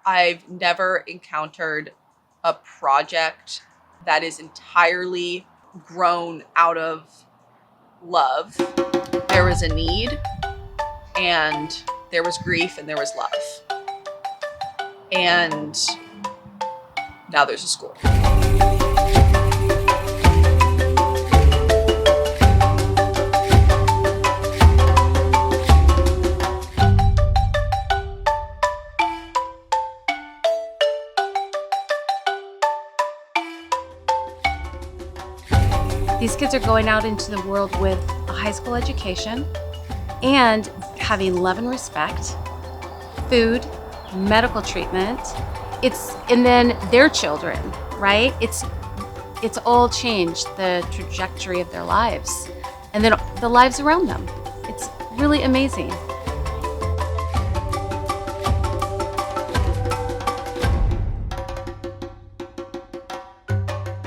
I've never encountered a project that is entirely grown out of love. There was a need, and there was grief, and there was love. And now there's a school. These kids are going out into the world with a high school education and having love and respect, food, medical treatment. And then their children, right? It's all changed the trajectory of their lives and then the lives around them. It's really amazing.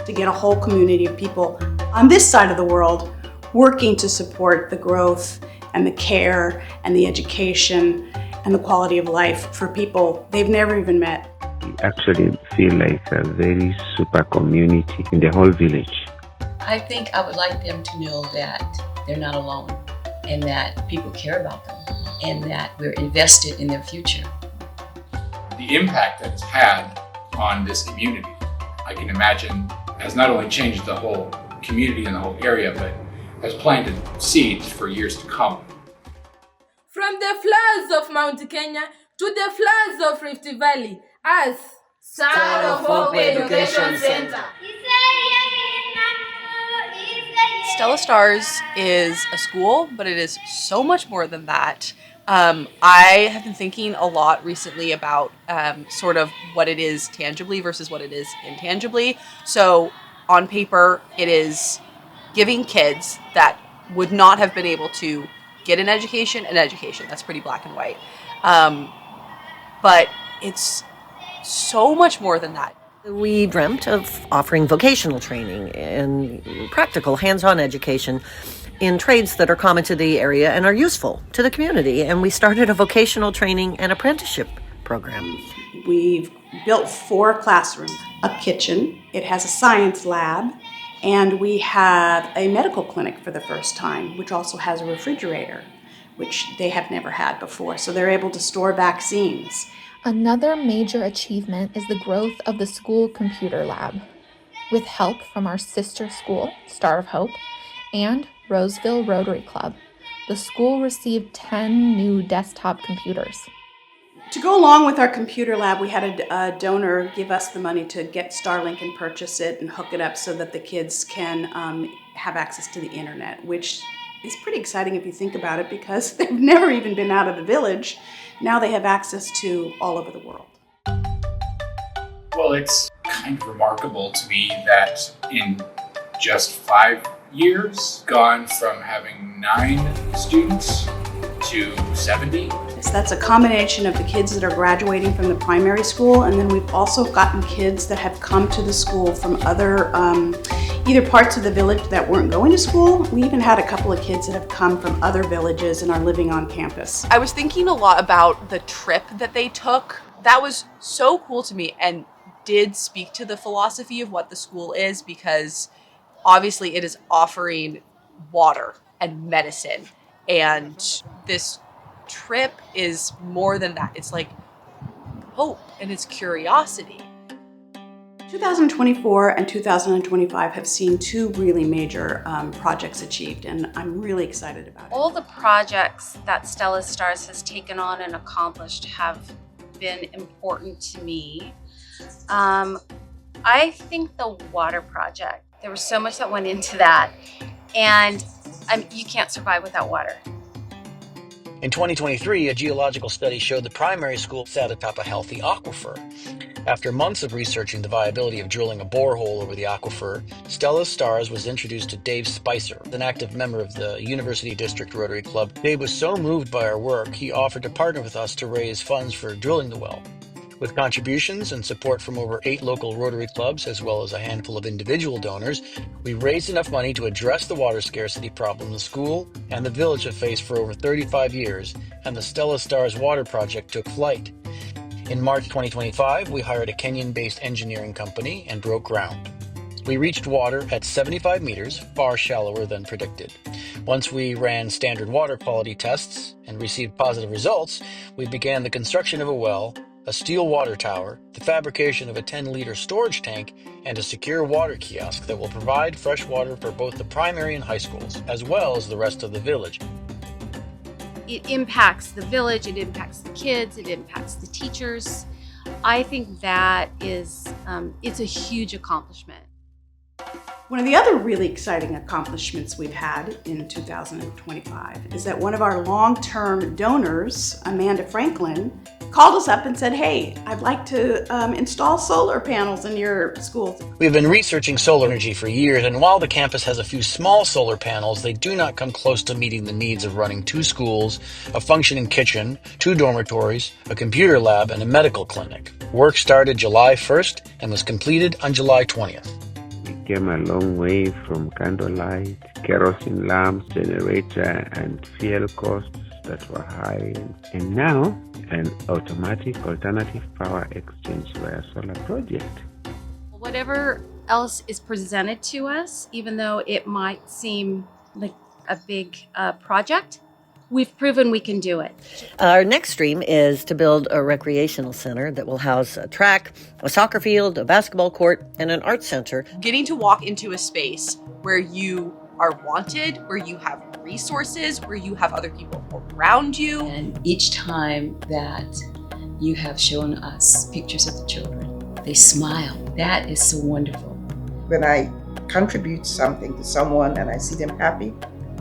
To get a whole community of people on this side of the world working to support the growth and the care and the education and the quality of life for people they've never even met. You actually feel like a very super community in the whole village. I think I would like them to know that they're not alone and that people care about them and that we're invested in their future. The impact that it's had on this community, I can imagine, has not only changed the whole community and the whole area, but has planted seeds for years to come. From the floods of Mount Kenya to the floods of Rift Valley, as Star of Hope Education Center. Stella Stars is a school, but it is so much more than that. I have been thinking a lot recently about sort of what it is tangibly versus what it is intangibly. So on paper, it is giving kids that would not have been able to get an education. That's pretty black and white. But it's so much more than that. We dreamt of offering vocational training and practical hands-on education in trades that are common to the area and are useful to the community. And we started a vocational training and apprenticeship program. We've built 4 classrooms, a kitchen, it has a science lab, and we have a medical clinic for the first time, which also has a refrigerator, which they have never had before. So they're able to store vaccines. Another major achievement is the growth of the school computer lab. With help from our sister school, Star of Hope, and Roseville Rotary Club, the school received 10 new desktop computers. To go along with our computer lab, we had a donor give us the money to get Starlink and purchase it and hook it up so that the kids can have access to the internet, which is pretty exciting if you think about it, because they've never even been out of the village. Now they have access to all over the world. Well, it's kind of remarkable to me that in just 5 years, gone from having 9 students to 70. So that's a combination of the kids that are graduating from the primary school, and then we've also gotten kids that have come to the school from other either parts of the village that weren't going to school. We even had a couple of kids that have come from other villages and are living on campus. I was thinking a lot about the trip that they took. That was so cool to me and did speak to the philosophy of what the school is, because obviously it is offering water and medicine, and this trip is more than that. It's like hope and it's curiosity. 2024 and 2025 have seen 2 really major projects achieved, and I'm really excited about it. All the projects that Stella Stars has taken on and accomplished have been important to me. I think the water project, there was so much that went into that, and you can't survive without water. In 2023, a geological study showed the primary school sat atop a healthy aquifer. After months of researching the viability of drilling a borehole over the aquifer, Stella Stars was introduced to Dave Spicer, an active member of the University District Rotary Club. Dave was so moved by our work, he offered to partner with us to raise funds for drilling the well. With contributions and support from over 8 local Rotary clubs, as well as a handful of individual donors, we raised enough money to address the water scarcity problem the school and the village have faced for over 35 years, and the Stella Stars Water Project took flight. In March 2025, we hired a Kenyan-based engineering company and broke ground. We reached water at 75 meters, far shallower than predicted. Once we ran standard water quality tests and received positive results, we began the construction of a well, a steel water tower, the fabrication of a 10-liter storage tank, and a secure water kiosk that will provide fresh water for both the primary and high schools, as well as the rest of the village. It impacts the village, it impacts the kids, it impacts the teachers. I think that is, it's a huge accomplishment. One of the other really exciting accomplishments we've had in 2025 is that one of our long-term donors, Amanda Franklin, called us up and said, hey, I'd like to install solar panels in your schools. We've been researching solar energy for years, and while the campus has a few small solar panels, they do not come close to meeting the needs of running 2 schools, a functioning kitchen, 2 dormitories, a computer lab, and a medical clinic. Work started July 1st and was completed on July 20th. We came a long way from candlelight, kerosene lamps, generator, and fuel costs that were high. And now, an automatic alternative power exchange via solar project. Whatever else is presented to us, even though it might seem like a big project, we've proven we can do it. Our next dream is to build a recreational center that will house a track, a soccer field, a basketball court, and an art center. Getting to walk into a space where you are wanted, where you have resources, where you have other people around you. And each time that you have shown us pictures of the children, they smile. That is so wonderful. When I contribute something to someone and I see them happy,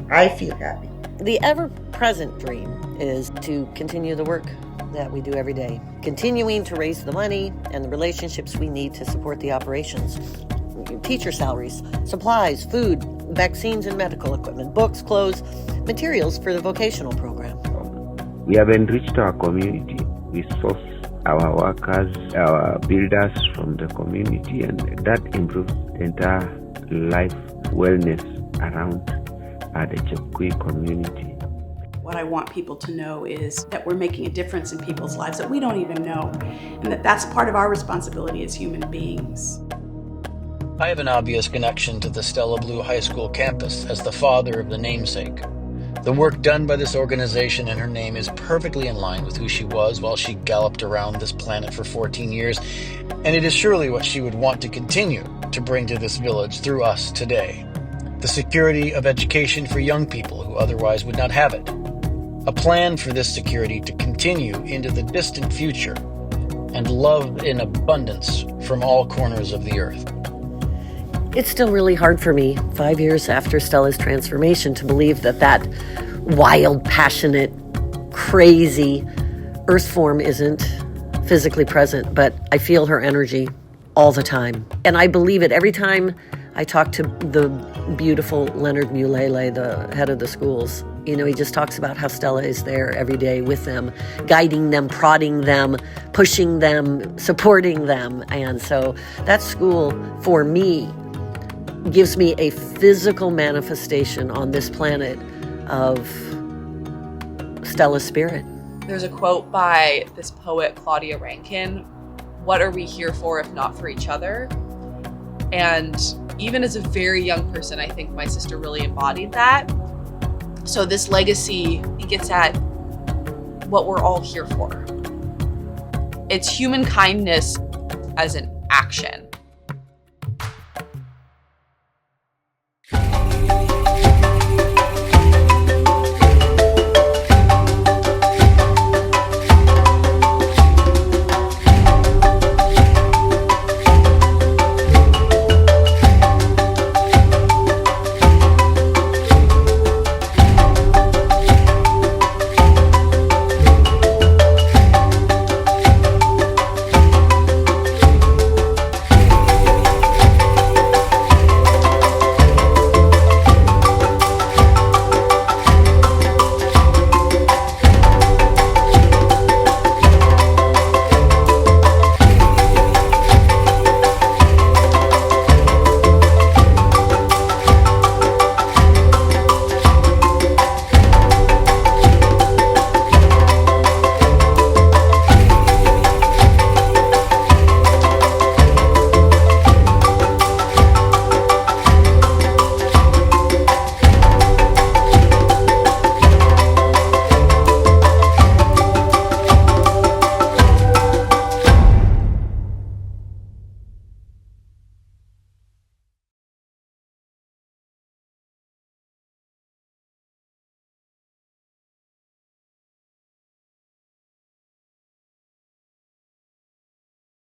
I feel happy. The ever-present dream is to continue the work that we do every day, continuing to raise the money and the relationships we need to support the operations. Teacher salaries, supplies, food, vaccines and medical equipment, books, clothes, materials for the vocational program. We have enriched our community. We source our workers, our builders from the community, and that improves the entire life wellness around the Chepkui community. What I want people to know is that we're making a difference in people's lives that we don't even know, and that that's part of our responsibility as human beings. I have an obvious connection to the Stella Blue High School campus as the father of the namesake. The work done by this organization in her name is perfectly in line with who she was while she galloped around this planet for 14 years, and it is surely what she would want to continue to bring to this village through us today. The security of education for young people who otherwise would not have it. A plan for this security to continue into the distant future, and love in abundance from all corners of the earth. It's still really hard for me, 5 years after Stella's transformation, to believe that wild, passionate, crazy earth form isn't physically present, but I feel her energy all the time. And I believe it every time I talk to the beautiful Leonard Mulele, the head of the schools. You know, he just talks about how Stella is there every day with them, guiding them, prodding them, pushing them, supporting them. And so that school, for me, gives me a physical manifestation on this planet of Stella's spirit. There's a quote by this poet, Claudia Rankine, "What are we here for if not for each other?" And even as a very young person, I think my sister really embodied that. So this legacy gets at what we're all here for. It's human kindness as an action.